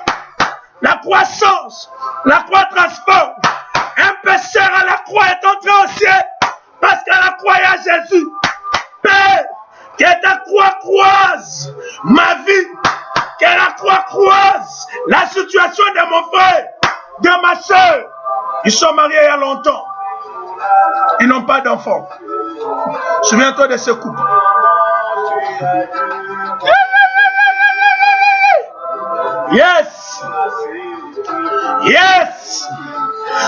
S2: La croix change. La croix transforme. Un pécheur à la croix est entré au ciel. Parce qu'à la croix, il y a Jésus. Père, que ta croix croise ma vie. Que la croix croise la situation de mon frère, de ma soeur.
S1: Ils sont mariés il y a longtemps. Ils n'ont pas d'enfants. Souviens-toi de ce couple. Yes. Yes.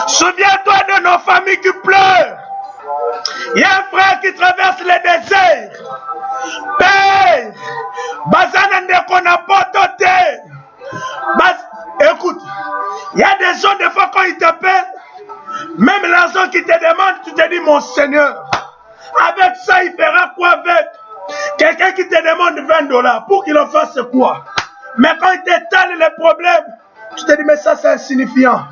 S1: Souviens-toi de nos familles qui pleurent. Il y a un frère qui traverse le désert. Père, écoute, il y a des gens, des fois, quand ils t'appellent, même l'argent qu'ils te demandent, tu te dis, mon Seigneur, avec ça, il fera quoi avec? Quelqu'un qui te demande $20, pour qu'il en fasse quoi? Mais quand il t'étale les problèmes, tu te dis, mais ça, c'est insignifiant.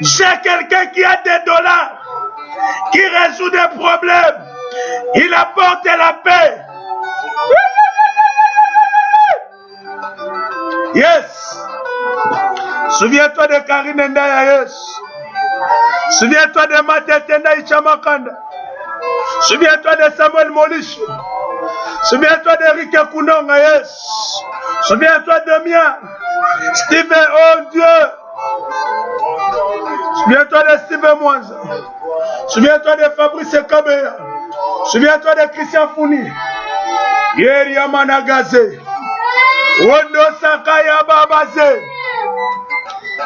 S1: J'ai quelqu'un qui a des dollars, qui résout des problèmes. Il apporte la paix. Yes. Souviens-toi de Karine Ndaya, yes. Souviens-toi de Matetenda Ichamakanda. Souviens-toi de Samuel Molisho. Souviens-toi d'Eric Kounonga, yes. Souviens-toi de Mia. Steven, oh Dieu. Souviens-toi de Steven Mwanza. Souviens-toi de Fabrice Kabeya. Souviens-toi de Christian Founi. Yeri Yamanagaze. Wondo Sakaya Babaze.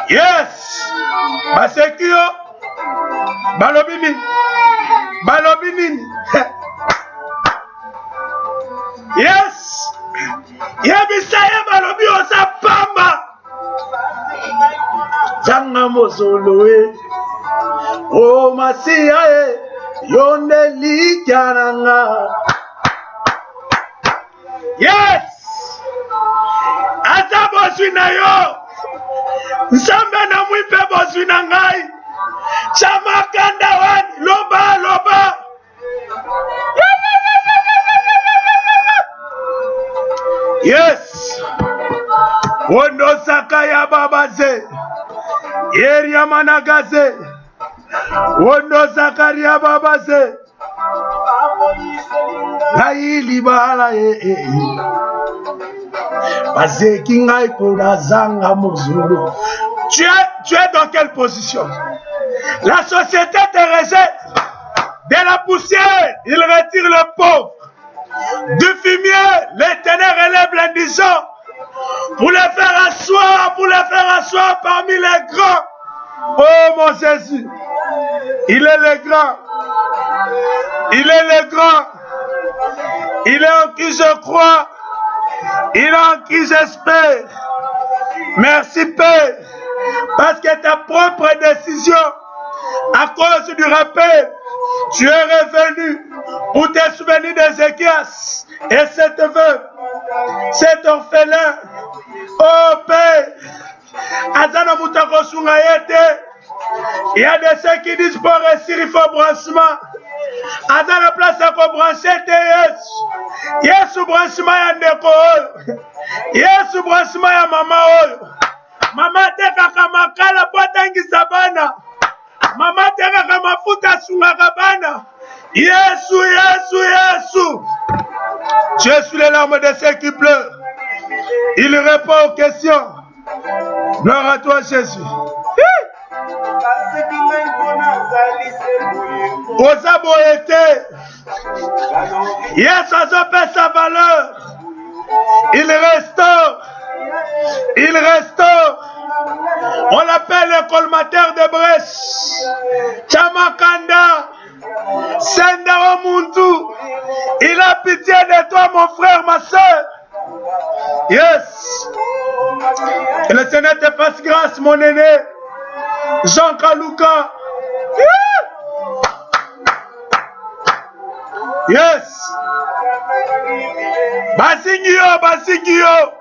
S1: Yes. Basekio. Balobini. Balobini. Yes. Yebisaya Balobi Osa Pamba. Zanga Mozoloe. Oh Masiae. Yonde Likananga. Yes. Ata bozwina yo. Nzambe na mwipe bozwina ngai. Chamakanda wani. Loba loba. Yes. Wondo Sakaya Babaze. Yeria Managaze. Wondo Zakaria Babaze. Naili Bala Bazekinga Ikoda Zanga Mozulu. Tu es dans quelle position? La société te rejette. De la poussière, il retire le pauvre. Du fumier, l'Éternel relève l'indigent. Pour les faire asseoir parmi les grands. Oh mon Jésus, il est le grand. Il est le grand. Il est en qui je crois. Il est en qui j'espère. Merci Père. Parce que ta propre décision, à cause du rappel, tu es revenu pour te souvenir d'Ézéchias et cette veuve, cet orphelin. Oh Père, Azana Moutako Sungayete. Il y a de ceux qui disent pour réussir, il faut branchement. Azana place à brancher Yesu. Yesu branchement ya ndeko oyo. Yesu branchement ya mama oyo. Mama teka kamakala botangi sabana. Mama teka kamafuta sungaka bana. Yesu, Yesu, Yesu. Tu es sous les larmes de ceux qui pleurent. Il répond aux questions. Gloire à toi, Jésus. Osabo était. Yesu a fait sa valeur. Il restaure. Il restaure. On l'appelle le colmateur de brèche. Chamakanda. Senda Omuntu. Il a pitié de toi, mon frère, ma soeur. Yes. Que le Seigneur te fasse grâce, mon aîné. Jean Kaluka. Yes. Basingio, Basingio.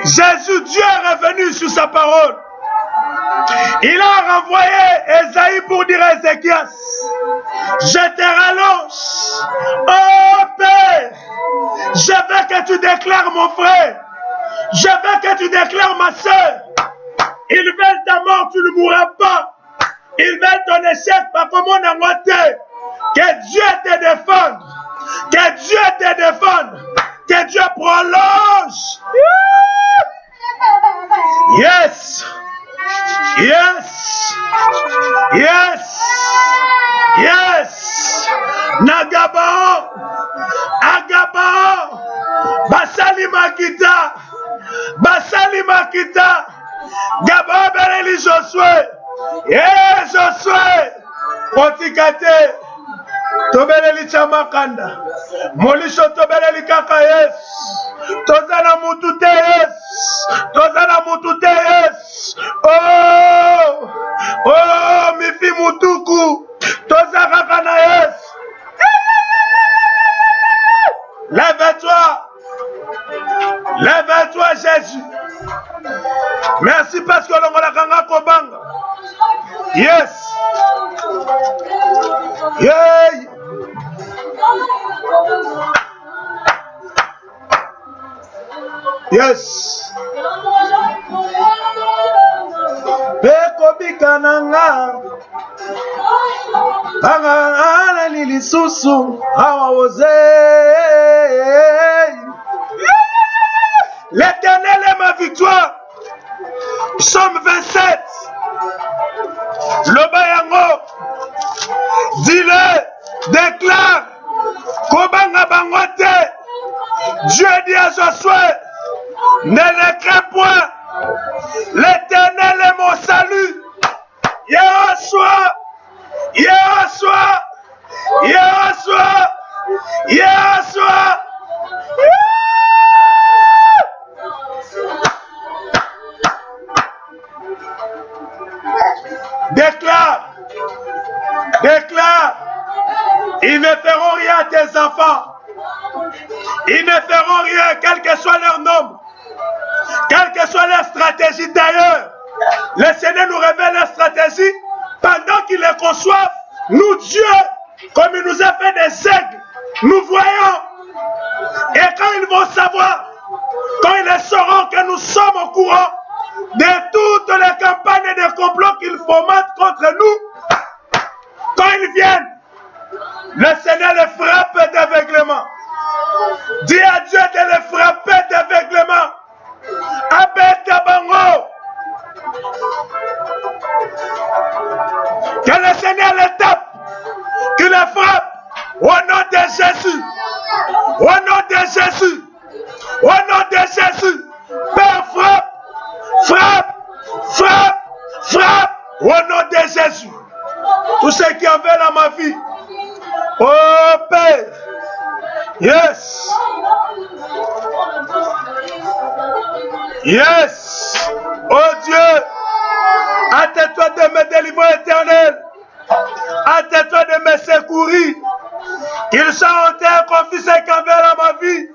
S1: Jésus, Dieu est revenu sur sa parole. Il a renvoyé Esaïe pour dire à Ézéchias, je te rallonge. Oh Père, je veux que tu déclares mon frère. Je veux que tu déclares ma soeur. Ils veulent ta mort, tu ne mourras pas. Ils veulent ton échec, pas comme on a noté. Que Dieu te défende. Que Dieu te défende. Que Dieu prolonge. Yes. te. Tobeleli chamakanda. Molisho tobeleli kaka yes. Tozana mutu te yes. Tozana mutu te yes. Oh. Oh, mifi mutuku. Tozaka kana yes. Lève-toi. Lève-toi, Jésus. Merci parce que l'on a kanga kobanga. Yes. Yeah. Yes. Pekobika nanga. Anga lili susu. Awa ose. L'Éternel est ma victoire. Psaume 27. Le bayango. Dis-le. Déclare. Kobanga bangote. Dieu dit à Josué. Ne le crains point. L'Éternel est mon salut. Yehoshua. Yehoshua. Yehoshua. Yehoshua. Déclare, déclare, ils ne feront rien à tes enfants. Ils ne feront rien, quel que soit leur nombre, quelle que soit leur stratégie d'ailleurs. Le Seigneur nous révèle leur stratégie pendant qu'ils les conçoivent. Nous, Dieu, comme il nous a fait des aigles, nous voyons. Et quand ils vont savoir, quand ils sauront que nous sommes au courant de toutes les campagnes et des complots qu'ils fomentent contre nous, quand ils viennent, le Seigneur les frappe d'aveuglement. Dis à Dieu de les frapper d'aveuglement. Abetabango. Que le Seigneur les tape, qu'il les frappe au nom de Jésus. Au nom de Jésus. Au nom de Jésus. Père, frappe. Frappe, frappe, frappe au nom de Jésus. Tous ceux qui en veulent à ma vie. Oh Père. Yes. Yes. Oh Dieu. Hâte-toi de me délivrer, Éternel. Hâte-toi de me secourir. Qu'ils soient en terre, confie ceux qui en veulent à ma vie.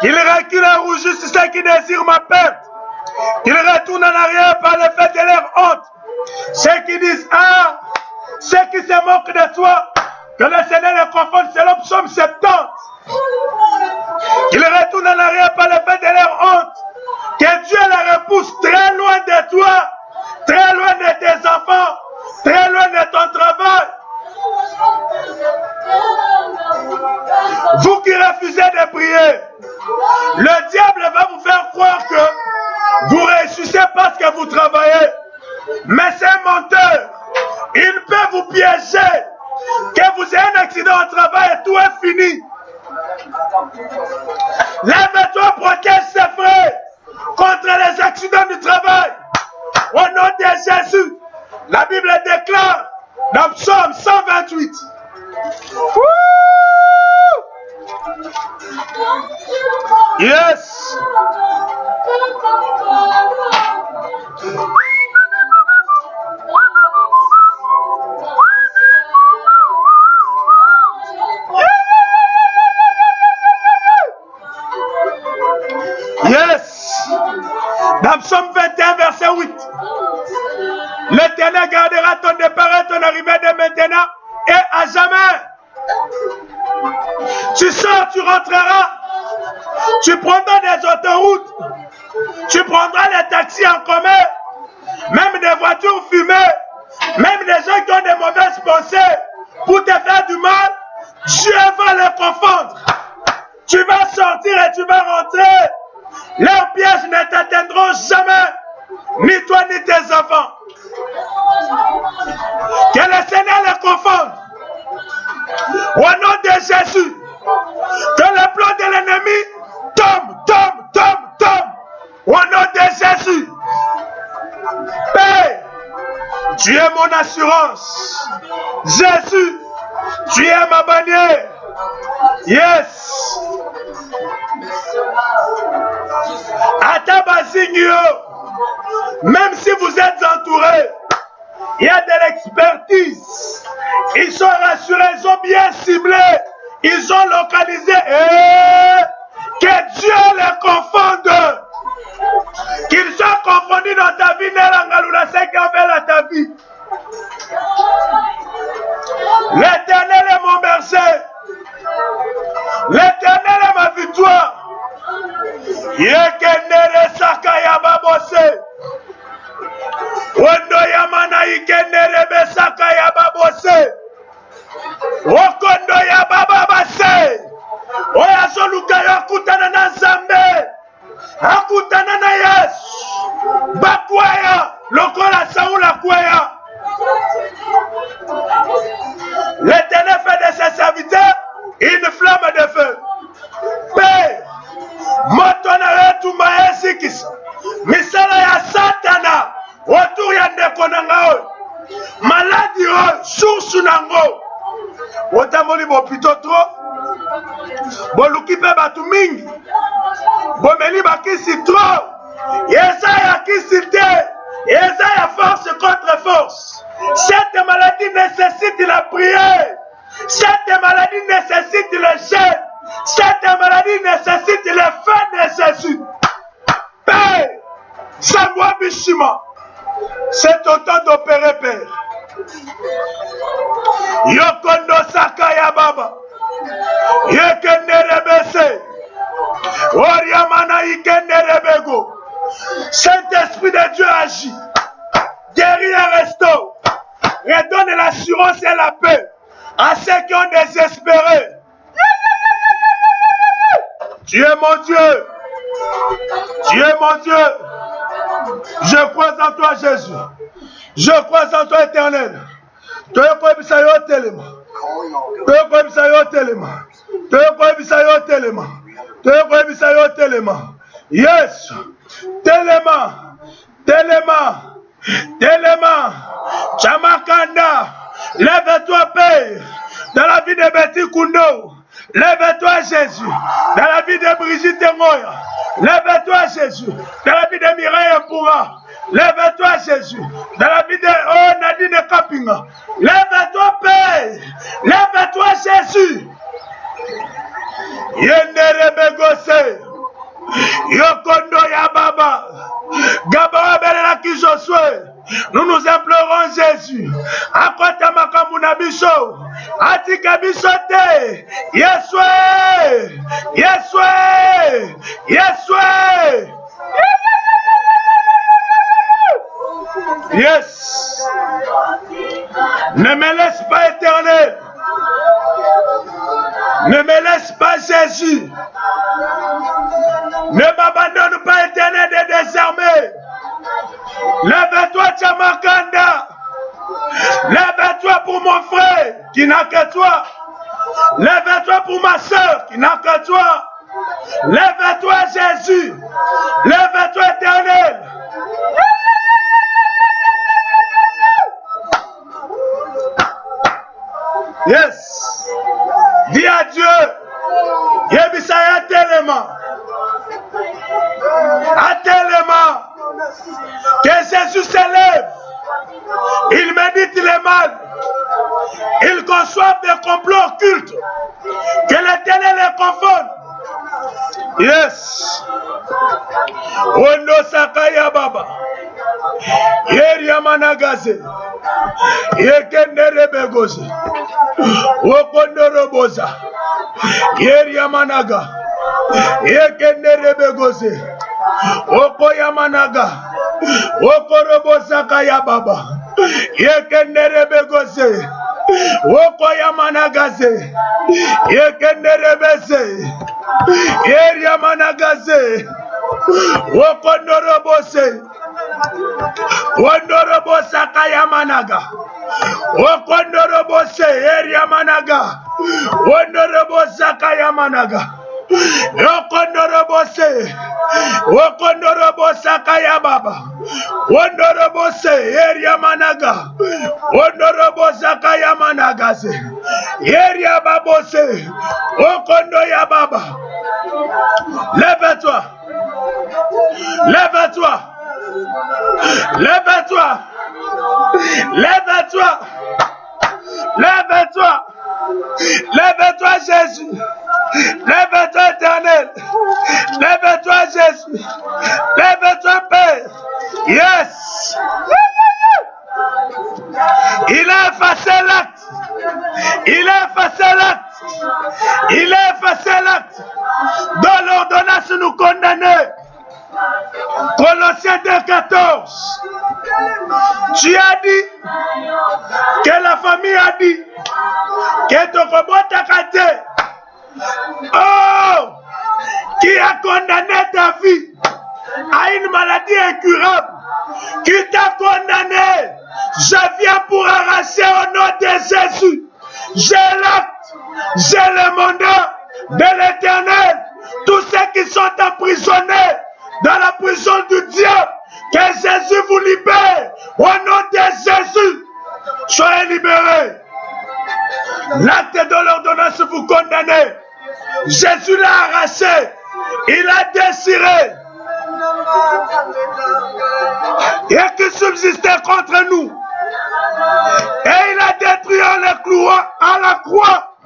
S1: Qu'ils reculent et rougissent ceux qui désirent ma perte. Qu'ils retournent en arrière par le fait de leur honte. Ceux qui disent, ah, ceux qui se moquent de toi, que le Seigneur les confonde selon Psaume 70. Qu'ils retournent en arrière par le fait de leur honte. Que Dieu les repousse très loin de toi, très loin de tes enfants, très loin de ton travail. Vous qui refusez de prier, le diable va vous faire croire que vous réussissez parce que vous travaillez. Mais c'est un menteur. Il peut vous piéger. Que vous ayez un accident au travail et tout est fini. Lève-toi, protège ses frères contre les accidents du travail. Au nom de Jésus, la Bible déclare dans Psaume 128. Yes. Yes. Dans Psaume 21, verset 8. L'Éternel gardera ton départ et ton arrivée de maintenant et à jamais. Tu sors, tu rentreras. Tu prendras des autoroutes. Tu prendras les taxis en commun. Même des voitures fumées. Même des gens qui ont des mauvaises pensées pour te faire du mal. Dieu va les confondre. Tu vas sortir et tu vas rentrer. Leurs pièges ne t'atteindront jamais. Ni toi ni tes enfants. Que le Seigneur les confonde. Au nom de Jésus. Que le plan de l'ennemi tombe. Au nom de Jésus. Père, Tu es mon assurance. Jésus, tu es ma bannière. Yes. Atabazingio, même si vous êtes entourés, il y a de l'expertise. Ils sont rassurés, ils ont bien ciblé, ils ont localisé. Que Dieu les confonde. Qu'ils soient confondus dans ta vie, Nélangalula, c'est qui ont fait à ta vie. L'Éternel est mon berger. L'Éternel est ma victoire. Yekenere sakaya babose. Ondo yamana ikenere besakaya babose. Okondo ya baba base. Oya soluka ya kutana na Nzambe. Akutana na Yesu. Bakwaya lokola Saoula kwaya. L'Éternel fait de ses serviteurs une flamme de feu. Père, Motona tumba esikisa. Misala ya Satana autour ya ndeko nanga. Maladi o source nango. Otamoli bopito trop. Boluki pe batu mingi. Bomeli bakisi trop. Yesa ya kisi te. Yesa ya force contre force. Cette maladie nécessite la prière. Cette maladie nécessite le jeûne. Cette maladie nécessite le feu de Jésus. Père, Samoa Bishima, c'est ton temps d'opérer, Père. Yokondo Sakaya Baba, Yekendere Bese, Oriamana Ikendere Bego. Saint-Esprit de Dieu agit. Guéris et restaure. Redonne l'assurance et la paix à ceux qui ont désespéré. Tu es mon Dieu. Tu es mon Dieu. Je crois en toi, Jésus. Je crois en toi, Éternel. Tu es quoi, Bisayo Téléma. Tu es quoi, Bisayo Téléma. Tu es quoi, Bisayo Téléma. Tu es quoi, Bisayo Téléma. Yes. Téléma. Téléma. Téléma. Chamakanda. Lève-toi, Père. Dans la vie de Betty Kundo. Lève-toi, Jésus. Dans la vie de Brigitte Ngoya. Lève-toi, Jésus. Dans la vie de Mireille Mpoura. Lève-toi, Jésus. Dans la vie de Nadine Kapinga. Lève-toi, Père. Lève-toi, Jésus. Yendere Begose. Yokondo ya Baba. Gabara Belela Kijoswe. Nous nous implorons Jésus. Akota makamuna biso. Atika bisote. Yeswe. Yeswe. Yeswe. Yes. Ne me laisse pas, Éternel. Ne me laisse pas, Jésus. Ne m'abandonne pas, Éternel des désarmés. Lève-toi, Tchamakanda. Lève-toi pour mon frère qui n'a que toi. Lève-toi pour ma soeur qui n'a que toi. Lève-toi, Jésus. Lève-toi, Éternel. Yes. Dis à Dieu. Yebisaya tellement. À tellement. Que Jésus s'élève. Il médite les mal. Il conçoit des complots occultes. Que l'Éternel les confonde. Yes. Ondo Sakaya Baba. Yeria Managaze. Yekendere Begoze. Okondo Roboza. Yeria Managa. Yekendere Begoze. Okoya Managa. Okoroboza Kaya Baba. Yekendere Begoze. Okoya Managaze. Yekendere Beze. Yeria Managaze. Okondorobose. Wondorobosa Kaya Managa. Okondorobose. Yeria Managa. Wondorobosa Kaya Managa. Okondorobose. Okondorobosa Kaya Baba. Wondorobose Eria Managa. Wondorobosaka Yamanagase. Eria Babose. Okondo ya Baba. Lève-toi. Lève-toi. Lève-toi. Lève-toi. Lève-toi. Lève-toi, Jésus. Lève-toi, Éternel. Lève-toi, Jésus. Lève-toi, Père. Yes. Il a effacé l'acte. Il a effacé l'acte. Il a effacé l'acte. Dans l'ordonnance nous condamner. Colossiens 2:14. Tu as dit que la famille a dit que ton robot t'a cassé. Oh, qui a condamné ta vie à une maladie incurable, qui t'a condamné. Je viens pour arracher au nom de Jésus. J'ai l'acte, j'ai le mandat de l'Éternel. Tous ceux qui sont emprisonnés dans la prison du diable, que Jésus vous libère. Au nom de Jésus, soyez libérés. L'acte de l'ordonnance vous condamnez. Jésus l'a arraché. Il a déchiré. Et qui subsistait contre nous. Et il a détruit à la croix.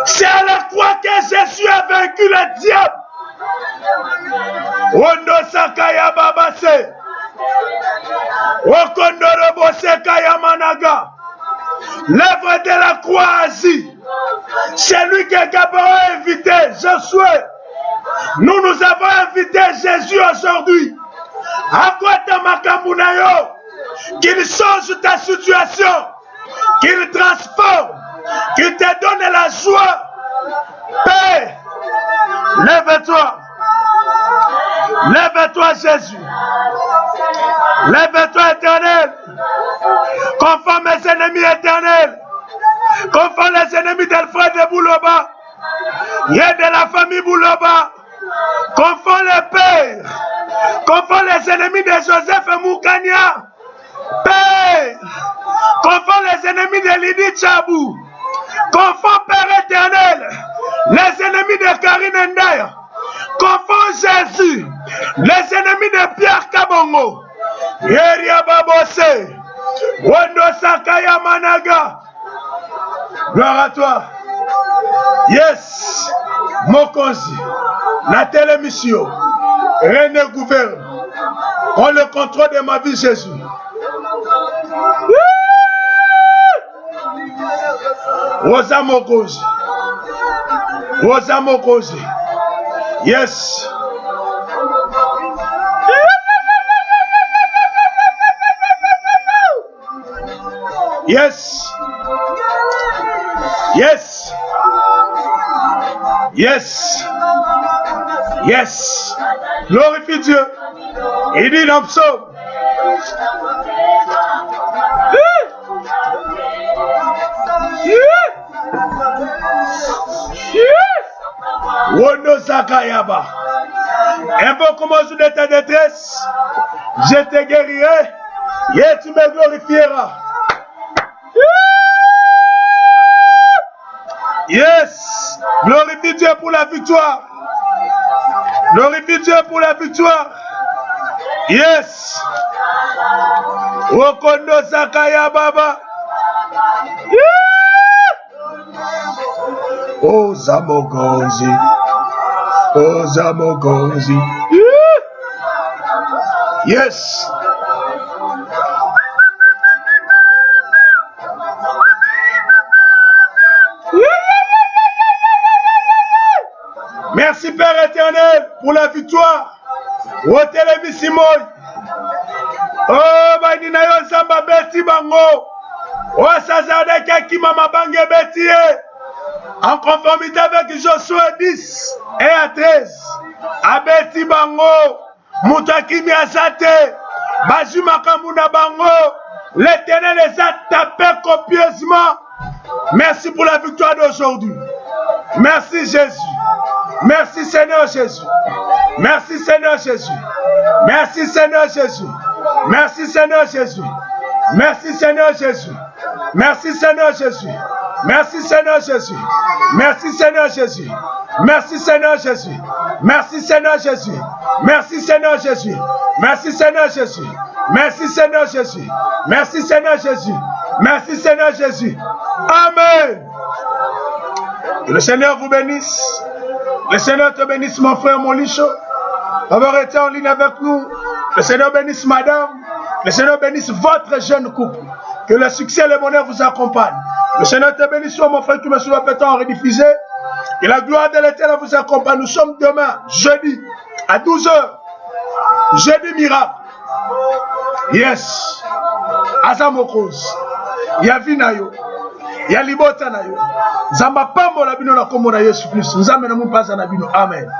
S1: C'est à la croix que Jésus a vaincu le diable. Ondo Sakaya Babase. Okondorobo Sekaya Managa. L'œuvre de la croix agit. C'est lui que Gabriel a invité, Josué. Nous avons invité Jésus aujourd'hui. Akwata Makamunayo. Qu'il change ta situation. Qu'il transforme. Qu'il te donne la joie. Père, lève-toi. Lève-toi, Jésus. Lève-toi, Éternel. Conforme mes ennemis éternels. Conforme les ennemis d'Alfred de Bouloba. Il y a de la famille Bouloba. Conforme les pères. Conforme les ennemis de Joseph Moukania. Père. Conforme les ennemis de Lydie Tchabou. Conforme Père éternel. Les ennemis de Karine Ndaya. Conforme Jésus. Les ennemis de Pierre Kabongo. Yeria Babose. Wondo Sakaya Managa. Gloire à toi. Yes. Mokonzi. La télémission. René gouverne. On le contrôle de ma vie, Jésus. Woza Mokonzi. Woza Mokonzi. Yes. Yes. Yes. Yes. Yes. Glorifie Dieu. Il dit dans le psaume. Wono Zakayaba. Invoque-moi sous de ta détresse. Je te guérirai. Et tu me glorifieras. Yes. Glorifie Dieu pour la victoire. Glorifie Dieu pour la victoire. Yes. Okondo Sakaya Baba. Oh Zamogonzi. Oh Zamogonzi. Yes. Merci Père éternel pour la victoire. O télévisimo. Oh Baininayo Samba Beti Bango. Oh Sazade Kaki Mama Bange Beti. En conformité avec Josué 10 et à 13. Abeti Bango. Moutakimi Asate. Bajuma Kamuna Bango. L'éternel les a tapés copieusement. Merci pour la victoire d'aujourd'hui. Merci Jésus. Merci Seigneur Jésus. Merci Seigneur Jésus. Merci Seigneur Jésus. Merci Seigneur Jésus. Merci Seigneur Jésus. Merci Seigneur Jésus. Merci Seigneur Jésus. Merci Seigneur Jésus. Merci Seigneur Jésus. Merci Seigneur Jésus. Merci Seigneur Jésus. Merci Seigneur Jésus. Merci Seigneur Jésus. Merci Seigneur Jésus. Merci Seigneur Jésus. Amen. Que le Seigneur vous bénisse. Le Seigneur te bénisse, mon frère Molicho, d'avoir été en ligne avec nous. Le Seigneur bénisse madame. Le Seigneur bénisse votre jeune couple. Que le succès et le bonheur vous accompagnent. Le Seigneur te bénisse, toi, mon frère, qui me suit en rediffusé. Et la gloire de l'Éternel vous accompagne. Nous sommes demain, jeudi, à 12h. Jeudi miracle. Yes. Azamokos. Yavinayo. Yalibota na yo. Zamba pambo la bino na kombo na Yesu Christ. Nzambe na mu pasa na bino. Amen.